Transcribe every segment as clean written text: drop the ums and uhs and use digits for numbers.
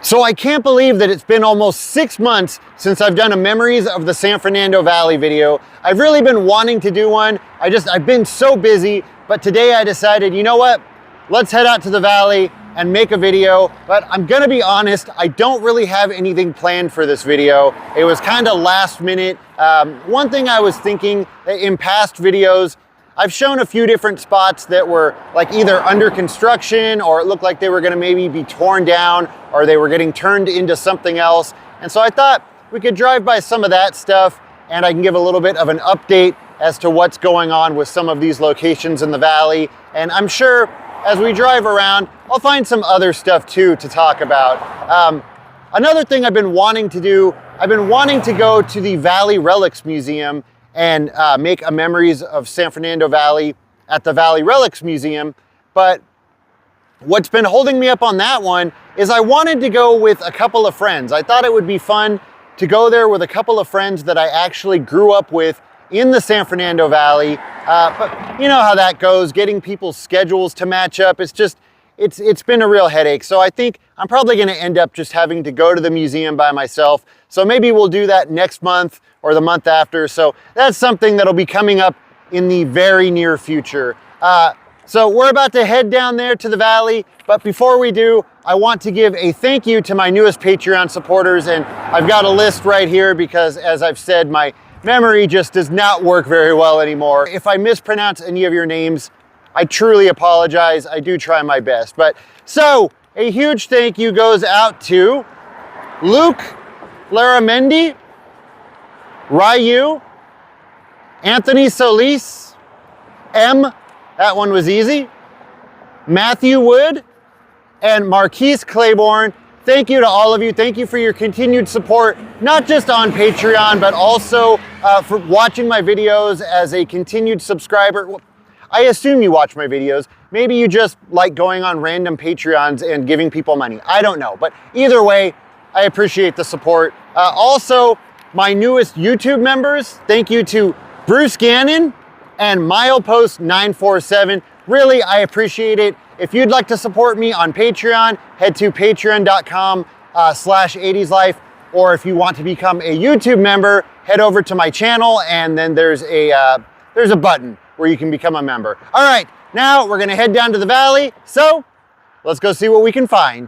So I can't believe that it's been almost 6 months since I've done a Memories of the San Fernando Valley video. I've really been wanting to do one. I've been so busy, but today I decided, you know what? Let's head out to the valley and make a video. But I'm gonna be honest, I don't really have anything planned for this video. It was kind of last minute. One thing I was thinking in past videos, I've shown a few different spots that were like either under construction or it looked like they were gonna maybe be torn down or they were getting turned into something else. And so I thought we could drive by some of that stuff and I can give a little bit of an update as to what's going on with some of these locations in the valley. And I'm sure as we drive around, I'll find some other stuff too to talk about. Another thing I've been wanting to do, I've been wanting to go to the Valley Relics Museum and make a Memories of San Fernando Valley at the Valley Relics Museum. But what's been holding me up on that one is I wanted to go with a couple of friends. I thought it would be fun to go there with a couple of friends that I actually grew up with in the San Fernando Valley. But you know how that goes, getting people's schedules to match up. It's been a real headache. So I think I'm probably gonna end up just having to go to the museum by myself. So maybe we'll do that next month or the month after. So that's something that'll be coming up in the very near future. So we're about to head down there to the valley. But before we do, I want to give a thank you to my newest Patreon supporters. And I've got a list right here because as I've said, my memory just does not work very well anymore. If I mispronounce any of your names, I truly apologize. I do try my best. But so a huge thank you goes out to Luke Laramendi, Ryu, Anthony Solis, that one was easy, Matthew Wood, and Marquise Claiborne. Thank you to all of you. Thank you for your continued support, not just on Patreon, but also for watching my videos as a continued subscriber. Well, I assume you watch my videos. Maybe you just like going on random Patreons and giving people money. I don't know, but either way, I appreciate the support. Also, my newest YouTube members, thank you to Bruce Gannon and Milepost947. Really, I appreciate it. If you'd like to support me on Patreon, head to patreon.com/80slife. Or if you want to become a YouTube member, head over to my channel and then there's a button where you can become a member. All right, now we're gonna head down to the valley. So let's go see what we can find.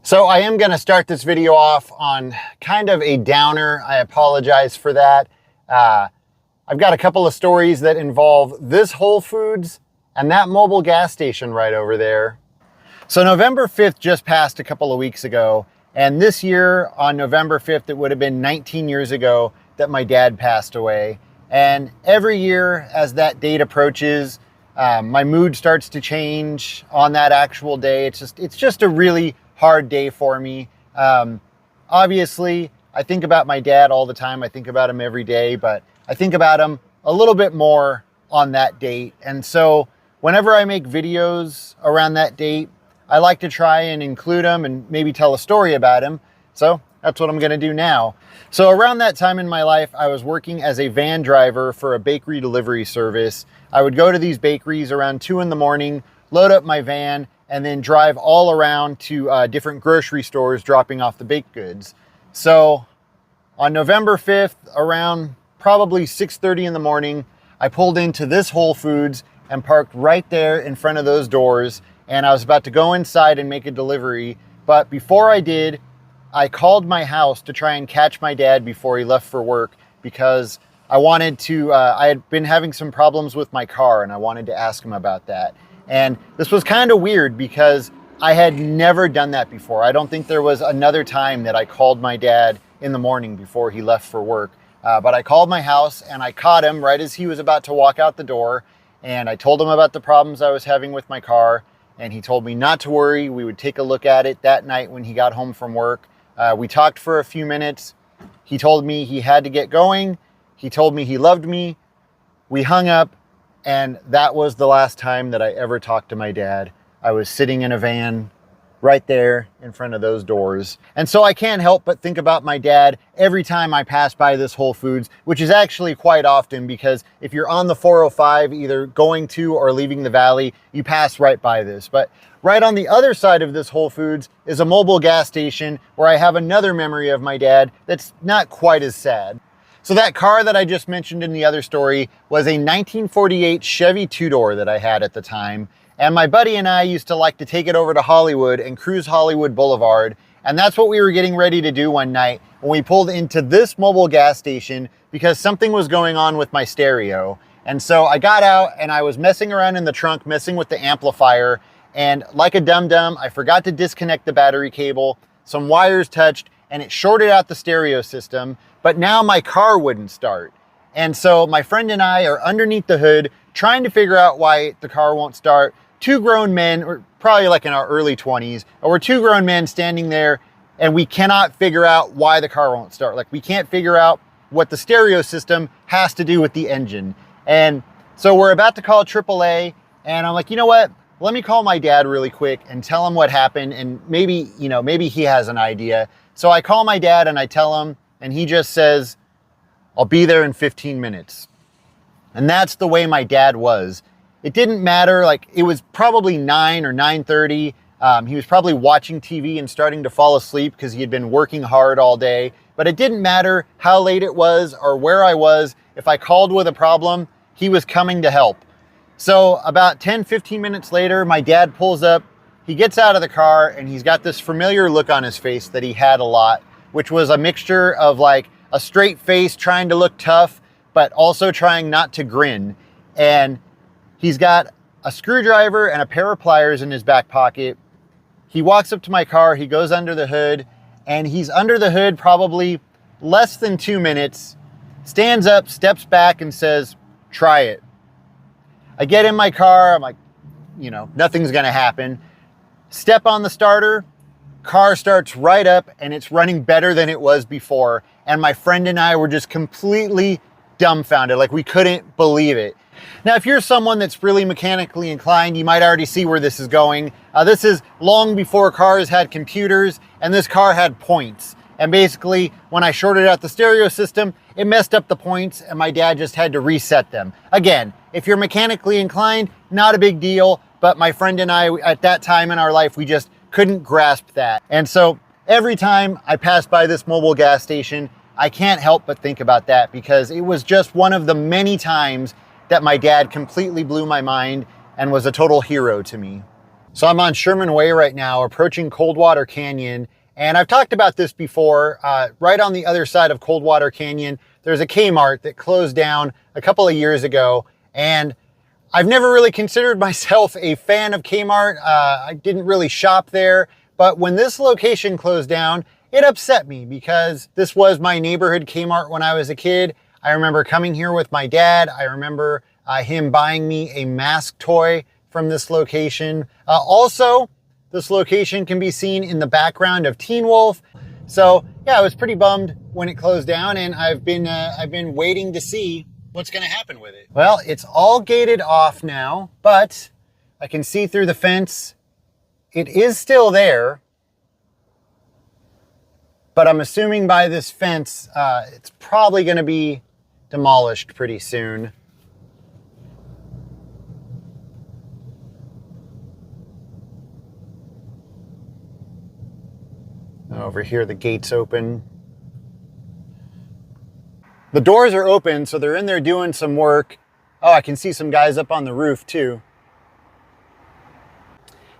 So I am gonna start this video off on kind of a downer. I apologize for that. I've got a couple of stories that involve this Whole Foods and that mobile gas station right over there. So November 5th just passed a couple of weeks ago. And this year on November 5th, it would have been 19 years ago that my dad passed away. And every year as that date approaches, my mood starts to change on that actual day. It's just a really hard day for me. Obviously, I think about my dad all the time. I think about him every day, but I think about him a little bit more on that date. And so whenever I make videos around that date, I like to try and include him and maybe tell a story about him. So that's what I'm gonna do now. So around that time in my life, I was working as a van driver for a bakery delivery service. I would go to these bakeries around 2 in the morning, load up my van, and then drive all around to different grocery stores dropping off the baked goods. So on November 5th, around probably 6:30 in the morning, I pulled into this Whole Foods and parked right there in front of those doors. And I was about to go inside and make a delivery. But before I did, I called my house to try and catch my dad before he left for work because I wanted to, I had been having some problems with my car and I wanted to ask him about that. And this was kind of weird because I had never done that before. I don't think there was another time that I called my dad in the morning before he left for work. But I called my house and I caught him right as he was about to walk out the door. And I told him about the problems I was having with my car. And he told me not to worry. We would take a look at it that night when he got home from work. We talked for a few minutes. He told me he had to get going. He told me he loved me. We hung up. And that was the last time that I ever talked to my dad. I was sitting in a van right there in front of those doors. And so I can't help but think about my dad every time I pass by this Whole Foods, which is actually quite often, because if you're on the 405, either going to or leaving the valley, you pass right by this. But right on the other side of this Whole Foods is a mobile gas station where I have another memory of my dad that's not quite as sad. So that car that I just mentioned in the other story was a 1948 Chevy two-door that I had at the time. And my buddy and I used to like to take it over to Hollywood and cruise Hollywood Boulevard. And that's what we were getting ready to do one night when we pulled into this mobile gas station because something was going on with my stereo. And so I got out and I was messing around in the trunk, messing with the amplifier. And like a dum-dum, I forgot to disconnect the battery cable. Some wires touched and it shorted out the stereo system. But now my car wouldn't start. And so my friend and I are underneath the hood trying to figure out why the car won't start. Two grown men, or probably like in our early 20s, or we're two grown men standing there and we cannot figure out why the car won't start. Like, we can't figure out what the stereo system has to do with the engine. And so we're about to call AAA and I'm like, you know what? Let me call my dad really quick and tell him what happened, and maybe he has an idea. So I call my dad and I tell him, and he just says, I'll be there in 15 minutes. And that's the way my dad was. It didn't matter, like, it was probably 9 or 9:30. He was probably watching TV and starting to fall asleep because he had been working hard all day. But it didn't matter how late it was or where I was. If I called with a problem, he was coming to help. So about 10, 15 minutes later, my dad pulls up. He gets out of the car and he's got this familiar look on his face that he had a lot, which was a mixture of like a straight face trying to look tough, but also trying not to grin. And he's got a screwdriver and a pair of pliers in his back pocket. He walks up to my car, he goes under the hood, and he's under the hood probably less than 2 minutes, stands up, steps back and says, try it. I get in my car, I'm like, nothing's gonna happen. Step on the starter, car starts right up and it's running better than it was before. And my friend and I were just completely dumbfounded, like we couldn't believe it. Now, if you're someone that's really mechanically inclined, you might already see where this is going. This is long before cars had computers, and this car had points. And basically, when I shorted out the stereo system, it messed up the points, and my dad just had to reset them. Again, if you're mechanically inclined, not a big deal, but my friend and I, at that time in our life, we just couldn't grasp that. And so every time I pass by this mobile gas station, I can't help but think about that, because it was just one of the many times that my dad completely blew my mind and was a total hero to me. So I'm on Sherman Way right now, approaching Coldwater Canyon. And I've talked about this before. Right on the other side of Coldwater Canyon, there's a Kmart that closed down a couple of years ago. And I've never really considered myself a fan of Kmart. I didn't really shop there. But when this location closed down, it upset me, because this was my neighborhood Kmart when I was a kid. I remember coming here with my dad. I remember him buying me a mask toy from this location. Also, this location can be seen in the background of Teen Wolf. So yeah, I was pretty bummed when it closed down, and I've been waiting to see what's gonna happen with it. Well, it's all gated off now, but I can see through the fence. It is still there, but I'm assuming by this fence, it's probably gonna be demolished pretty soon. Over here, the gate's open. The doors are open, so they're in there doing some work. Oh, I can see some guys up on the roof too.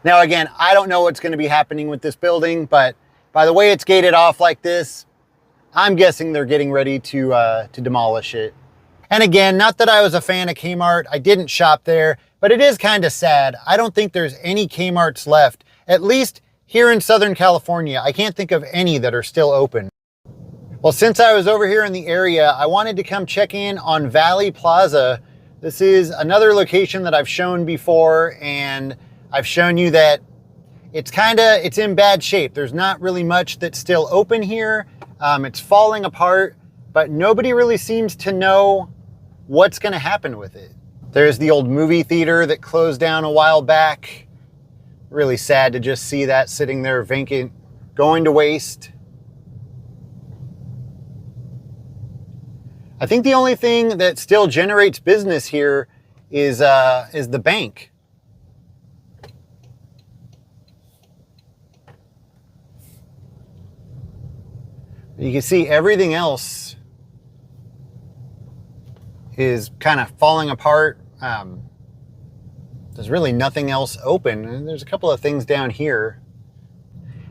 Now again, I don't know what's going to be happening with this building, but by the way it's gated off like this, I'm guessing they're getting ready to demolish it. And again, not that I was a fan of Kmart, I didn't shop there, but it is kind of sad. I don't think there's any Kmarts left, at least here in Southern California. I can't think of any that are still open. Well, since I was over here in the area, I wanted to come check in on Valley Plaza. This is another location that I've shown before, and I've shown you that it's in bad shape. There's not really much that's still open here. It's falling apart, but nobody really seems to know what's gonna happen with it. There's the old movie theater that closed down a while back. Really sad to just see that sitting there vacant, going to waste. I think the only thing that still generates business here is the bank. You can see everything else is kind of falling apart. There's really nothing else open. And there's a couple of things down here.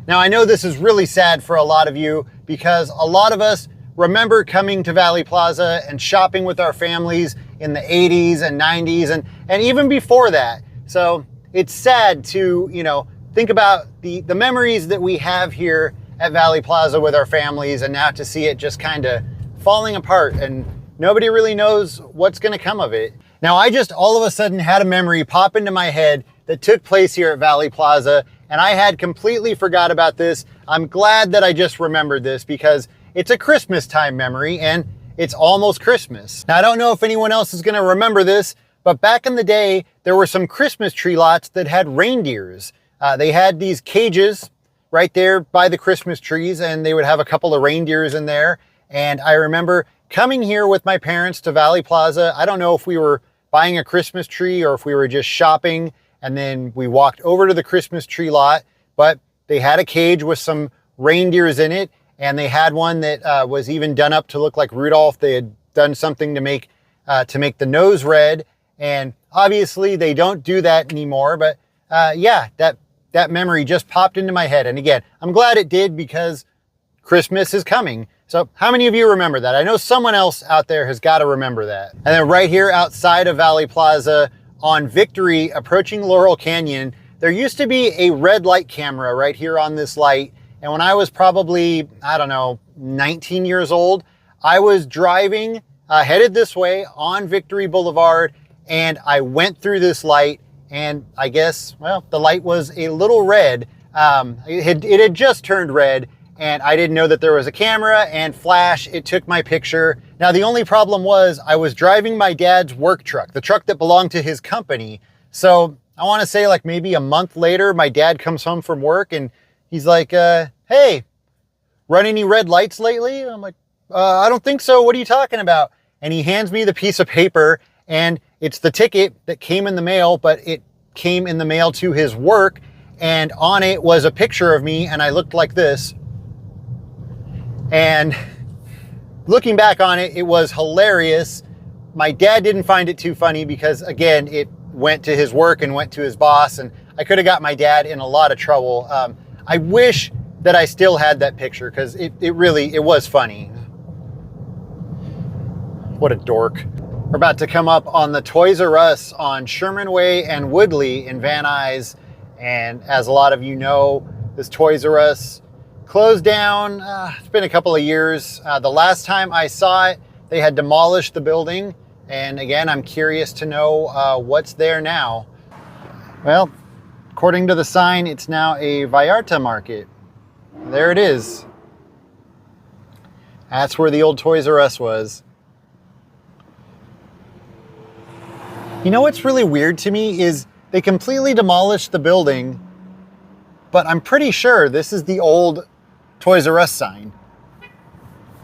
Now, I know this is really sad for a lot of you because a lot of us remember coming to Valley Plaza and shopping with our families in the 80s and 90s and even before that. So it's sad to, you know, think about the memories that we have here at Valley Plaza with our families, and now to see it just kind of falling apart and nobody really knows what's going to come of it. Now, I just all of a sudden had a memory pop into my head that took place here at Valley Plaza, and I had completely forgot about this. I'm glad that I just remembered this because it's a Christmas time memory and it's almost Christmas. Now, I don't know if anyone else is going to remember this, but back in the day, there were some Christmas tree lots that had reindeers. They had these cages right there by the Christmas trees, and they would have a couple of reindeers in there. And I remember coming here with my parents to Valley Plaza. I don't know if we were buying a Christmas tree or if we were just shopping, and then we walked over to the Christmas tree lot, but they had a cage with some reindeers in it, and they had one that was even done up to look like Rudolph. They had done something to make the nose red, and obviously they don't do that anymore, but yeah, that memory just popped into my head. And again, I'm glad it did because Christmas is coming. So how many of you remember that? I know someone else out there has got to remember that. And then right here outside of Valley Plaza on Victory, approaching Laurel Canyon, there used to be a red light camera right here on this light. And when I was probably, I don't know, 19 years old, I was driving, headed this way on Victory Boulevard, and I went through this light, and I guess, well, the light was a little red. It had just turned red, and I didn't know that there was a camera, and flash, it took my picture. Now, the only problem was I was driving my dad's work truck, the truck that belonged to his company. So I want to say like maybe a month later, my dad comes home from work and he's like, hey, run any red lights lately? I'm like, I don't think so. What are you talking about? And he hands me the piece of paper, and it's the ticket that came in the mail, but it came in the mail to his work. And on it was a picture of me, and I looked like this. And looking back on it, it was hilarious. My dad didn't find it too funny because, again, it went to his work and went to his boss, and I could have got my dad in a lot of trouble. I wish that I still had that picture because it was funny. What a dork. We're about to come up on the Toys R Us on Sherman Way and Woodley in Van Nuys. And as a lot of you know, this Toys R Us closed down. It's been a couple of years. The last time I saw it, they had demolished the building. And again, I'm curious to know what's there now. Well, according to the sign, it's now a Vallarta market. There it is. That's where the old Toys R Us was. You know what's really weird to me is they completely demolished the building, but I'm pretty sure this is the old Toys R Us sign.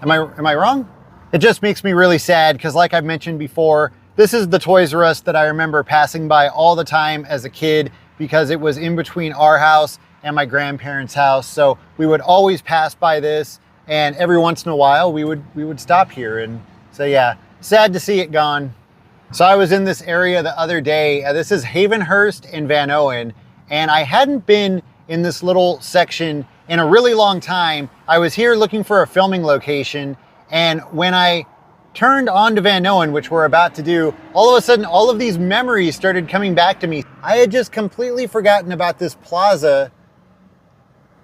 Am I wrong? It just makes me really sad because, like I've mentioned before, this is the Toys R Us that I remember passing by all the time as a kid because it was in between our house and my grandparents' house. So we would always pass by this, and every once in a while we would stop here. And so yeah, sad to see it gone. So I was in this area the other day. This is Havenhurst and Van Owen, and I hadn't been in this little section in a really long time. I was here looking for a filming location, and when I turned onto Van Owen, which we're about to do, all of a sudden all of these memories started coming back to me. I had just completely forgotten about this plaza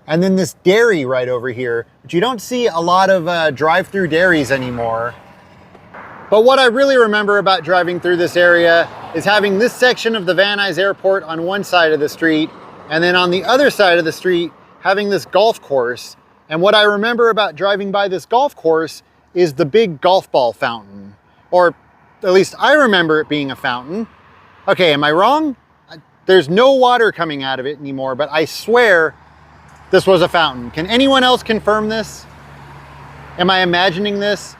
and then this dairy right over here, but you don't see a lot of drive-through dairies anymore. But what I really remember about driving through this area is having this section of the Van Nuys Airport on one side of the street, and then on the other side of the street, having this golf course. And what I remember about driving by this golf course is the big golf ball fountain, or at least I remember it being a fountain. Okay, am I wrong? There's no water coming out of it anymore, but I swear this was a fountain. Can anyone else confirm this? Am I imagining this?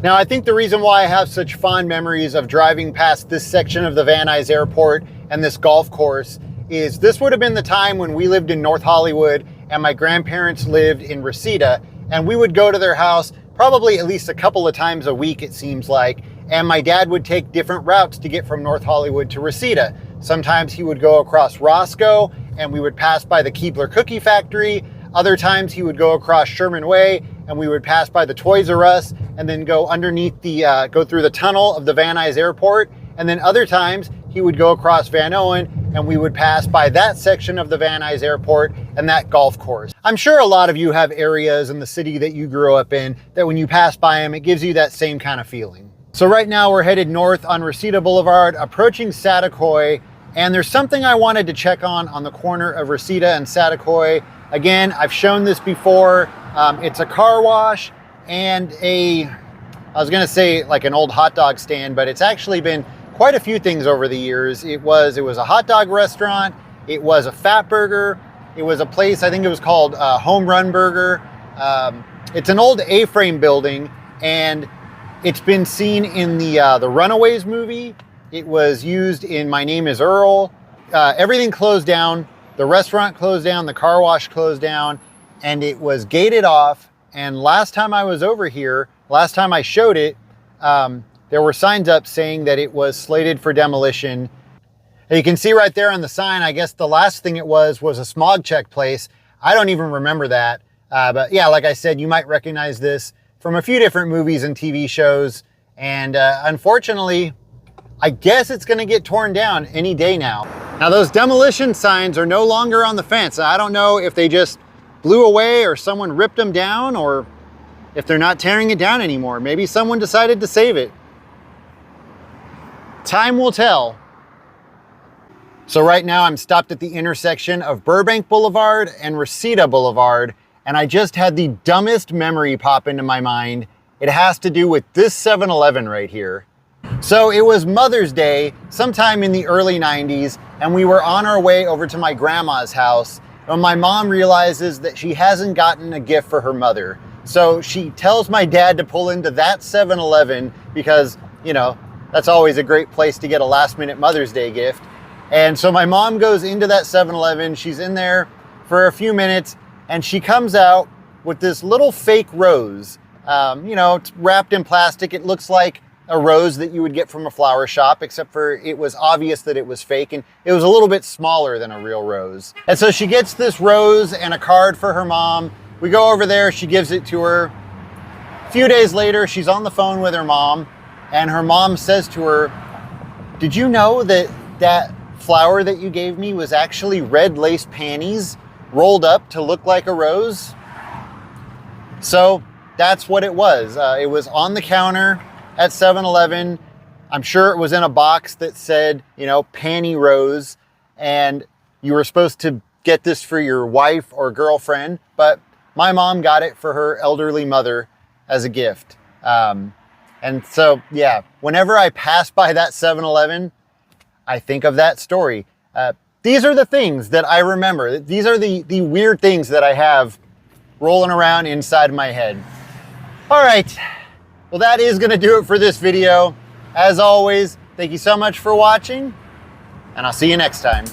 Now, I think the reason why I have such fond memories of driving past this section of the Van Nuys Airport and this golf course is this would have been the time when we lived in North Hollywood and my grandparents lived in Reseda, and we would go to their house probably at least a couple of times a week, it seems like, and my dad would take different routes to get from North Hollywood to Reseda. Sometimes he would go across Roscoe and we would pass by the Keebler Cookie Factory. Other times he would go across Sherman Way and we would pass by the Toys R Us and then go underneath the, go through the tunnel of the Van Nuys Airport. And then other times he would go across Van Owen and we would pass by that section of the Van Nuys Airport and that golf course. I'm sure a lot of you have areas in the city that you grew up in that when you pass by them, it gives you that same kind of feeling. So right now we're headed north on Reseda Boulevard, approaching Saticoy, and there's something I wanted to check on the corner of Reseda and Saticoy. Again, I've shown this before. It's a car wash and I was gonna say like an old hot dog stand, but it's actually been quite a few things over the years. It was a hot dog restaurant, it was a fat burger, it was a place, I think it was called Home Run Burger. It's an old A-frame building, and it's been seen in the Runaways movie. It was used in My Name is Earl. Everything closed down. The restaurant closed down, the car wash closed down, and it was gated off. And last time I was over here, last time I showed it, there were signs up saying that it was slated for demolition. And you can see right there on the sign, I guess the last thing it was a Smog Check place. I don't even remember that. But yeah, like I said, you might recognize this from a few different movies and TV shows. And unfortunately, I guess it's gonna get torn down any day now. Now those demolition signs are no longer on the fence. I don't know if they just blew away or someone ripped them down, or if they're not tearing it down anymore. Maybe someone decided to save it. Time will tell. So right now I'm stopped at the intersection of Burbank Boulevard and Reseda Boulevard, and I just had the dumbest memory pop into my mind. It has to do with this 7-Eleven right here. So it was Mother's Day sometime in the early 90s, and we were on our way over to my grandma's house when my mom realizes that she hasn't gotten a gift for her mother. So she tells my dad to pull into that 7-Eleven because, you know, that's always a great place to get a last-minute Mother's Day gift. And so my mom goes into that 7-Eleven, she's in there for a few minutes, and she comes out with this little fake rose. You know, it's wrapped in plastic. It looks like a rose that you would get from a flower shop, except for it was obvious that it was fake, and it was a little bit smaller than a real rose. And so she gets this rose and a card for her mom. We go over there, she gives it to her. A few days later, she's on the phone with her mom, and her mom says to her, "Did you know that that flower that you gave me was actually red lace panties rolled up to look like a rose?" So that's what it was. It was on the counter at 7-Eleven. I'm sure it was in a box that said, you know, panty rose, and you were supposed to get this for your wife or girlfriend, but my mom got it for her elderly mother as a gift. And so, yeah, whenever I pass by that 7-Eleven, I think of that story. These are the things that I remember. These are the weird things that I have rolling around inside my head. All right. Well, that is going to do it for this video. As always, thank you so much for watching, and I'll see you next time.